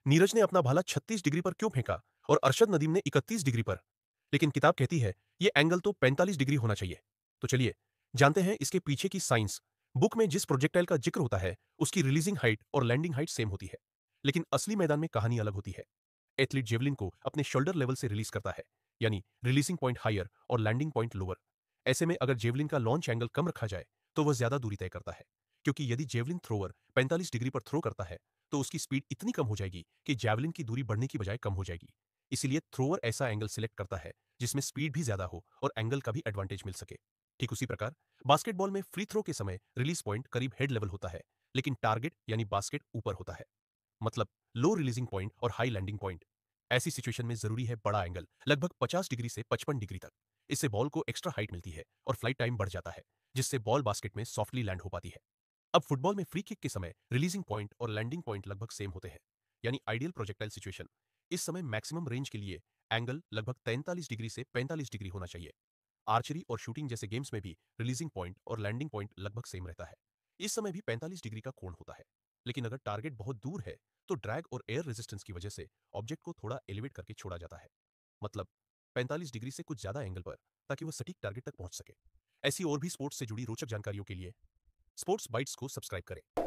नीरज ने अपना भाला 36 डिग्री पर क्यों फेंका और अरशद नदीम ने 31 डिग्री पर। लेकिन किताब कहती है ये एंगल तो 45 डिग्री होना चाहिए। तो चलिए जानते हैं इसके पीछे की साइंस। बुक में जिस प्रोजेक्टाइल का जिक्र होता है उसकी रिलीजिंग हाइट और लैंडिंग हाइट सेम होती है, लेकिन असली मैदान में कहानी अलग होती है। एथलीट जेवलिन को अपने शोल्डर लेवल से रिलीज करता है, यानी रिलीजिंग पॉइंट हायर और लैंडिंग पॉइंट लोअर। ऐसे में अगर जेवलिन का लॉन्च एंगल कम रखा जाए तो वह ज्यादा दूरी तय करता है, क्योंकि यदि जेवलिन थ्रोअर 45 डिग्री पर थ्रो करता है तो उसकी स्पीड इतनी कम हो जाएगी कि जैवलिन की दूरी बढ़ने की बजाय कम हो जाएगी। इसीलिए थ्रोअर ऐसा एंगल सिलेक्ट करता है जिसमें स्पीड भी ज्यादा हो और एंगल का भी एडवांटेज मिल सके। ठीक उसी प्रकार बास्केटबॉल में फ्री थ्रो के समय रिलीज पॉइंट करीब हेड लेवल होता है, लेकिन टारगेट यानी बास्केट ऊपर होता है। मतलब लो रिलीजिंग पॉइंट और हाई लैंडिंग पॉइंट। ऐसी सिचुएशन में जरूरी है बड़ा एंगल, लगभग 50 डिग्री से 55 डिग्री तक। इससे बॉल को एक्स्ट्रा हाइट मिलती है और फ्लाइट टाइम बढ़ जाता है, जिससे बॉल बास्केट में सॉफ्टली लैंड हो पाती है। अब फुटबॉल में फ्री किक के समय रिलीजिंग पॉइंट और लैंडिंग पॉइंट लगभग सेम होते हैं, यानी आइडियल प्रोजेक्टाइल सिचुएशन। इस समय मैक्सिमम रेंज के लिए एंगल लगभग 43 डिग्री से 45 डिग्री होना चाहिए। आर्चरी और शूटिंग जैसे गेम्स में भी रिलीजिंग पॉइंट और लैंडिंग पॉइंट लगभग सेम रहता है। इस समय भी 45 डिग्री का कोण होता है, लेकिन अगर टारगेट बहुत दूर है तो ड्रैग और एयर रेजिस्टेंस की वजह से ऑब्जेक्ट को थोड़ा एलिवेट करके छोड़ा जाता है। मतलब 45 डिग्री से कुछ ज्यादा एंगल पर, ताकि वह सटीक टारगेट तक पहुंच सके। ऐसी और भी स्पोर्ट्स से जुड़ी रोचक जानकारियों के लिए स्पोर्ट्स बाइट्स को सब्सक्राइब करें।